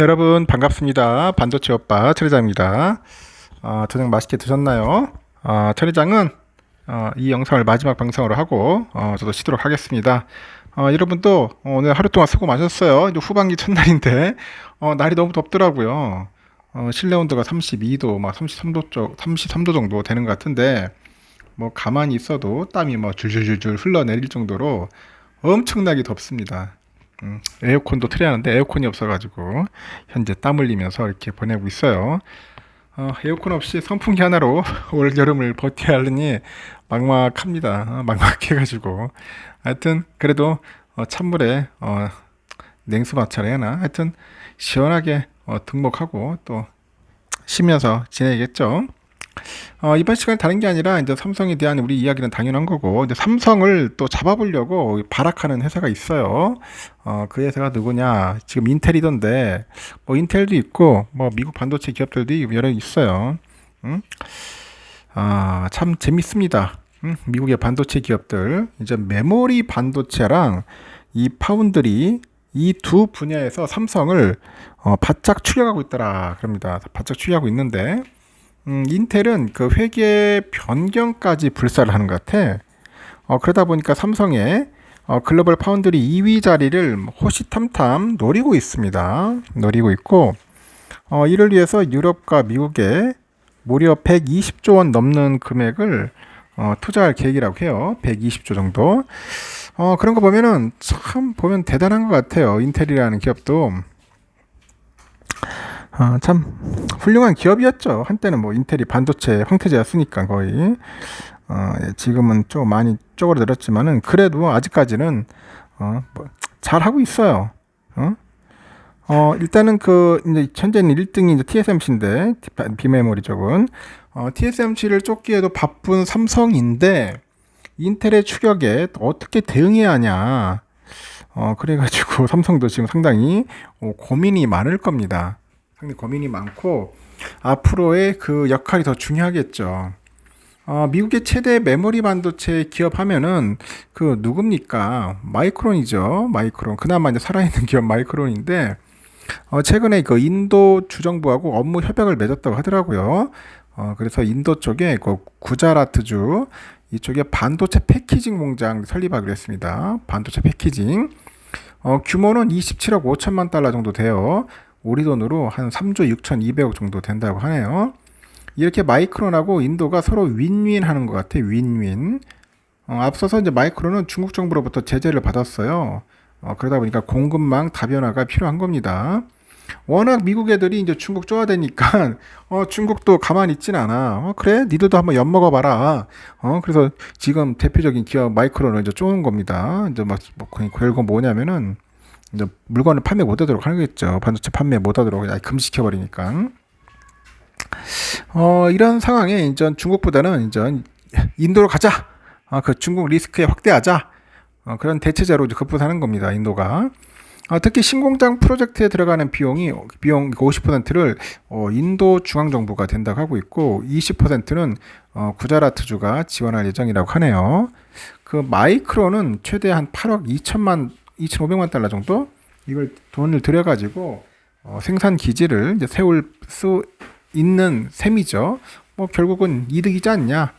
여러분 반갑습니다. 반도체 오빠 최회장입니다. 저녁 맛있게 드셨나요? 최회장은 이 영상을 마지막 방송으로 하고 저도 쉬도록 하겠습니다. 여러분도 오늘 하루 동안 수고 많으셨어요. 이제 후반기 첫날인데 날이 너무 덥더라고요. 실내 온도가 32도, 막 33도 정도 되는 것 같은데 뭐 가만히 있어도 땀이 뭐 줄줄줄줄 흘러내릴 정도로 엄청나게 덥습니다. 에어컨도 틀어야 하는데 에어컨이 없어가지고 현재 땀 흘리면서 이렇게 보내고 있어요. 에어컨 없이 선풍기 하나로 올 여름을 버텨야 하느니 막막합니다. 막막해가지고 하여튼 그래도 찬물에 냉수 마찰 해나 하여튼 시원하게 등목하고 또 쉬면서 지내야겠죠. 이번 시간 다른 게 아니라 이제 삼성에 대한 우리 이야기는 당연한 거고, 이제 삼성을 또 잡아보려고 발악하는 회사가 있어요. 그 회사가 누구냐? 지금 인텔이던데, 뭐 인텔도 있고, 뭐 미국 반도체 기업들도 여러 있어요. 음? 참 재밌습니다. 미국의 반도체 기업들, 이제 메모리 반도체랑 이 파운드리 이 두 분야에서 삼성을 바짝 추격하고 있더라. 그럽니다. 바짝 추격하고 있는데, 인텔은 그 회계 변경까지 불사를 하는 것 같아. 그러다 보니까 삼성의 글로벌 파운드리 2위 자리를 호시탐탐 노리고 있습니다. 노리고 있고, 이를 위해서 유럽과 미국에 무려 120조 원 넘는 금액을 투자할 계획이라고 해요. 120조 정도. 그런 거 보면은 참 보면 대단한 것 같아요. 인텔이라는 기업도. 참 훌륭한 기업이었죠. 한때는 뭐 인텔이 반도체 황태자였으니까 거의. 지금은 좀 많이 쪼그라들었지만은 그래도 아직까지는 뭐 잘하고 있어요. 어? 일단은 그 이제 현재는 1등이 이제 TSMC인데 비메모리 쪽은 TSMC를 쫓기에도 바쁜 삼성인데 인텔의 추격에 어떻게 대응해야 하냐. 그래가지고 삼성도 지금 상당히 고민이 많을 겁니다. 상당히 고민이 많고 앞으로의 그 역할이 더 중요하겠죠. 미국의 최대 메모리 반도체 기업 하면은 그 누굽니까? 마이크론이죠. 마이크론. 그나마 이제 살아있는 기업 마이크론인데 최근에 그 인도 주정부하고 업무 협약을 맺었다고 하더라고요. 그래서 인도 쪽에 그 구자라트주 이쪽에 반도체 패키징 공장 설립하기로 했습니다. 반도체 패키징. 규모는 27억 5천만 달러 정도 돼요. 우리 돈으로 한 3조 6천2백억 정도 된다고 하네요. 이렇게 마이크론하고 인도가 서로 윈윈 하는 것 같아. 윈윈. 앞서서 이제 마이크론은 중국 정부로부터 제재를 받았어요. 그러다 보니까 공급망 다변화가 필요한 겁니다. 워낙 미국 애들이 이제 중국 쪼아대니까 중국도 가만히 있진 않아. 그래? 니들도 한번 엿먹어봐라. 그래서 지금 대표적인 기업 마이크론을 이제 쪼은 겁니다. 이제 뭐 결국 뭐냐면은 이제 물건을 판매 못하도록 하겠죠. 반도체 판매 못하도록 금지시켜버리니까. 이런 상황에 이제 중국보다는 이제 인도로 가자. 그 중국 리스크에 확대하자. 그런 대체제로 급부사는 겁니다. 인도가. 특히 신공장 프로젝트에 들어가는 비용 50%를 인도 중앙정부가 된다고 하고 있고 20%는 구자라트주가 지원할 예정이라고 하네요. 그 마이크론은 최대 한 8억 2,500만 달러 정도 이걸 돈을 들여가지고 생산 기지를 이제 세울 수 있는 셈이죠. 뭐 결국은 이득이지 않냐.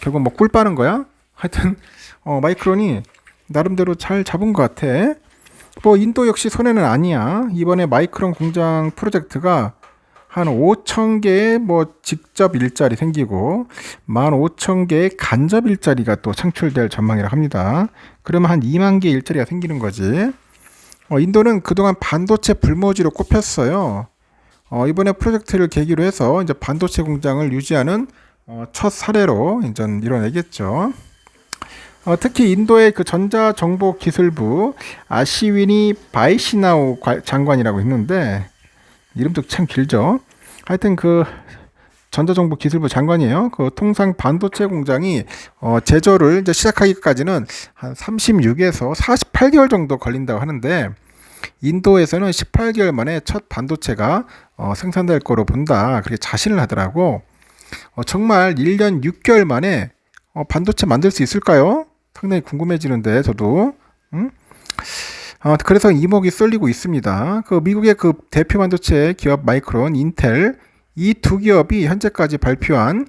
결국 뭐 꿀 빠는 거야. 하여튼 마이크론이 나름대로 잘 잡은 것 같아. 뭐 인도 역시 손해는 아니야. 이번에 마이크론 공장 프로젝트가 한 5천 개의 뭐 직접 일자리 생기고 15,000 개의 간접 일자리가 또 창출될 전망이라고 합니다. 그러면 한 2만 개의 일자리가 생기는 거지. 인도는 그동안 반도체 불모지로 꼽혔어요. 이번에 프로젝트를 계기로 해서 이제 반도체 공장을 유지하는 첫 사례로 이제 이뤄내겠죠. 특히 인도의 그 전자정보기술부 아시위니 바이시나우 장관이라고 있는데 이름도 참 길죠. 하여튼 그 전자정보기술부 장관이에요. 그 통상 반도체 공장이 제조를 이제 시작하기까지는 한 36에서 48개월 정도 걸린다고 하는데 인도에서는 18개월 만에 첫 반도체가 생산될 거로 본다. 그렇게 자신을 하더라고. 정말 1년 6개월 만에 반도체 만들 수 있을까요? 상당히 궁금해지는데 저도. 그래서 이목이 쏠리고 있습니다. 그 미국의 그 대표 반도체 기업 마이크론, 인텔 이 두 기업이 현재까지 발표한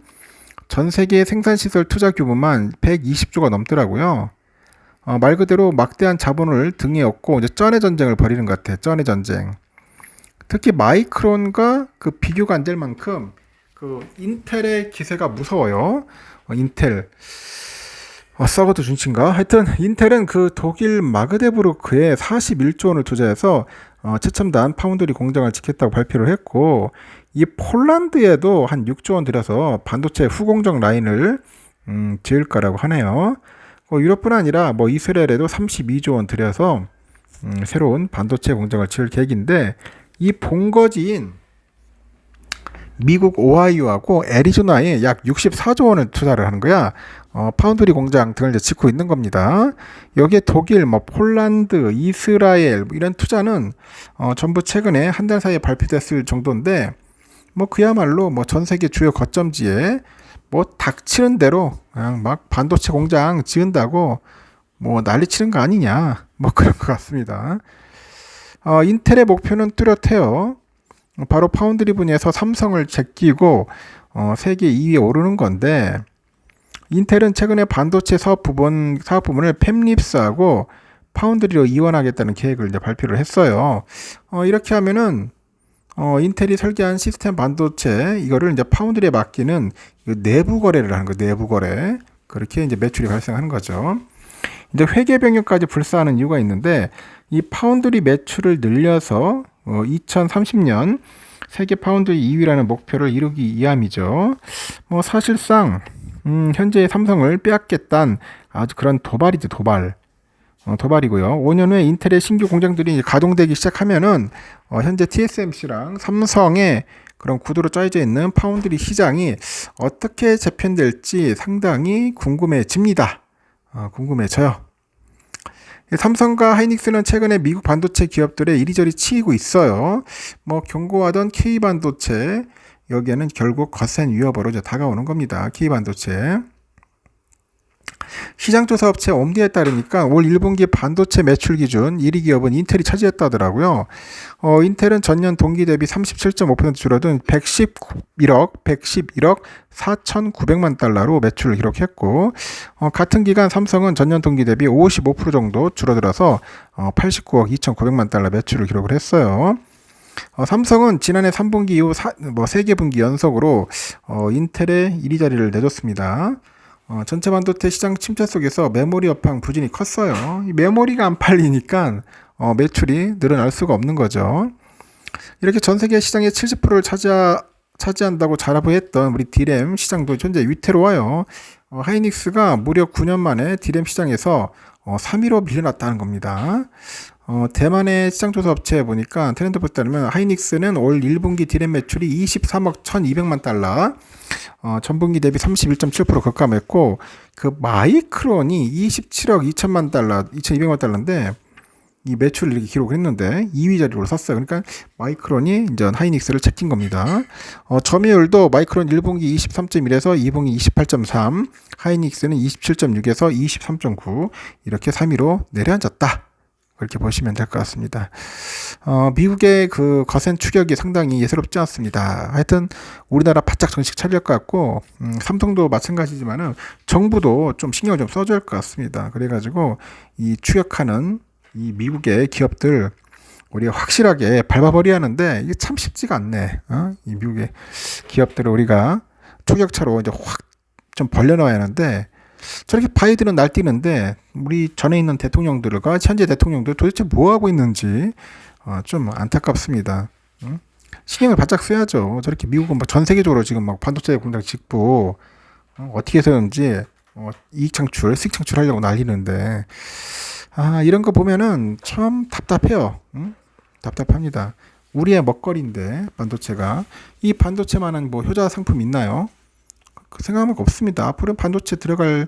전 세계 생산시설 투자 규모만 120조가 넘더라고요. 말 그대로 막대한 자본을 등에 업고 이제 쩐의 전쟁을 벌이는 것 같아요. 쩐의 전쟁. 특히 마이크론과 그 비교가 안 될 만큼 그 인텔의 기세가 무서워요. 인텔. 썩어도 준치인가? 하여튼 인텔은 그 독일 마그데부르크에 41조 원을 투자해서 최첨단 파운드리 공장을 짓겠다고 발표를 했고, 이 폴란드에도 한 6조 원 들여서 반도체 후공정 라인을 지을 거라고 하네요. 유럽뿐 아니라 뭐 이스라엘에도 32조 원 들여서 새로운 반도체 공장을 지을 계획인데, 이 본거지인 미국 오하이오하고 애리조나에 약 64조 원을 투자를 하는 거야. 파운드리 공장 등을 이제 짓고 있는 겁니다. 여기에 독일, 뭐 폴란드, 이스라엘 이런 투자는 전부 최근에 한 달 사이에 발표됐을 정도인데, 뭐 그야말로 뭐 전 세계 주요 거점지에 뭐 닥치는 대로 그냥 막 반도체 공장 지은다고 뭐 난리치는 거 아니냐, 뭐 그런 것 같습니다. 인텔의 목표는 뚜렷해요. 바로 파운드리 분야에서 삼성을 제끼고 세계 2위에 오르는 건데, 인텔은 최근에 반도체 사업 부문을 팹립스하고 파운드리로 이원하겠다는 계획을 이제 발표를 했어요. 이렇게 하면은 인텔이 설계한 시스템 반도체 이거를 이제 파운드리에 맡기는 내부 거래를 하는 거, 내부 거래. 그렇게 이제 매출이 발생하는 거죠. 이제 회계 변경까지 불사하는 이유가 있는데, 이 파운드리 매출을 늘려서 2030년 세계 파운드리 2위라는 목표를 이루기 위함이죠. 뭐 사실상 현재 삼성을 빼앗겠다는 아주 그런 도발이죠, 도발. 도발이고요. 5년 후에 인텔의 신규 공장들이 이제 가동되기 시작하면은 현재 TSMC랑 삼성의 그런 구도로 짜여져 있는 파운드리 시장이 어떻게 재편될지 상당히 궁금해집니다. 궁금해져요. 삼성과 하이닉스는 최근에 미국 반도체 기업들의 이리저리 치이고 있어요. 뭐 경고하던 K반도체, 여기에는 결국 거센 위협으로 이제 다가오는 겁니다. K반도체. 시장조사 업체 옴디에 따르니까 올 1분기 반도체 매출 기준 1위 기업은 인텔이 차지했다더라고요. 인텔은 전년 동기 대비 37.5% 줄어든 111억 4,900만 달러로 매출을 기록했고, 같은 기간 삼성은 전년 동기 대비 55% 정도 줄어들어서 89억 2,900만 달러 매출을 기록을 했어요. 삼성은 지난해 3분기 이후 3개 분기 연속으로 인텔의 1위 자리를 내줬습니다. 전체 반도체 시장 침체 속에서 메모리 업황 부진이 컸어요. 이 메모리가 안 팔리니까 매출이 늘어날 수가 없는 거죠. 이렇게 전 세계 시장의 70%를 차지한다고 자부했던 우리 디램 시장도 현재 위태로워요. 하이닉스가 무려 9년 만에 디램 시장에서 3위로 밀려났다는 겁니다. 대만의 시장조사 업체에 보니까 트렌드포스에 따르면 하이닉스는 올 1분기 디램 매출이 23억 1200만 달러, 전분기 대비 31.7% 급감했고, 그 마이크론이 27억 2천만 달러, 2200만 달러인데, 이 매출을 이렇게 기록을 했는데 2위 자리로 섰어요. 그러니까 마이크론이 이제 하이닉스를 제낀 겁니다. 점유율도 마이크론 1분기 23.1에서 2분기 28.3, 하이닉스는 27.6에서 23.9 이렇게 3위로 내려앉았다. 그렇게 보시면 될 것 같습니다. 미국의 그 거센 추격이 상당히 예사롭지 않습니다. 하여튼 우리나라 바짝 정식 차릴 것 같고, 삼성도 마찬가지지만은 정부도 좀 신경을 좀 써줘야 할 것 같습니다. 그래가지고 이 추격하는 이 미국의 기업들 우리가 확실하게 밟아버려야 하는데, 이게 참 쉽지가 않네. 이 미국의 기업들을 우리가 추격차로 이제 확 좀 벌려놔야 하는데, 저렇게 바이든은 날뛰는데 우리 전에 있는 대통령들과 현재 대통령들 도대체 뭐 하고 있는지 좀 안타깝습니다. 신경을 바짝 써야죠. 저렇게 미국은 전 세계적으로 지금 막 반도체 공장 짓고 어떻게 해서든지 이익 창출, 수익 창출하려고 난리는데, 이런 거 보면은 참 답답해요. 답답합니다. 우리의 먹거리인데 반도체가, 이 반도체만한 뭐 효자 상품 있나요? 그 생각하면 없습니다. 앞으로 반도체 들어갈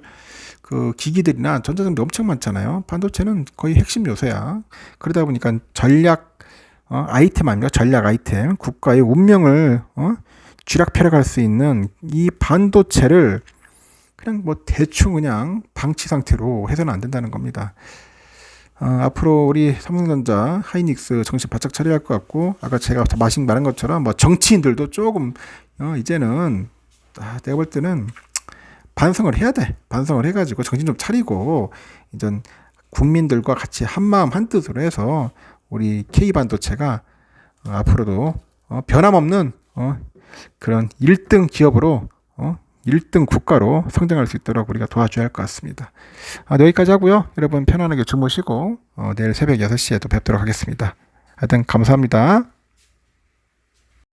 그 기기들이나 전자장비 엄청 많잖아요. 반도체는 거의 핵심 요소야. 그러다 보니까 전략 아이템 아닙니까? 전략 아이템, 국가의 운명을 쥐락펴락할 수 있는 이 반도체를 그냥 뭐 대충 그냥 방치 상태로 해서는 안 된다는 겁니다. 앞으로 우리 삼성전자, 하이닉스 정신 바짝 차려야 할 것 같고, 아까 제가 말한 것처럼 뭐 정치인들도 조금 이제는 내가 볼 때는 반성을 해야 돼. 반성을 해가지고 정신 좀 차리고 이제 국민들과 같이 한마음 한뜻으로 해서 우리 K반도체가 앞으로도 변함없는 그런 1등 기업으로 1등 국가로 성장할 수 있도록 우리가 도와줘야 할 것 같습니다. 여기까지 하고요. 여러분 편안하게 주무시고 내일 새벽 6시에 또 뵙도록 하겠습니다. 하여튼 감사합니다.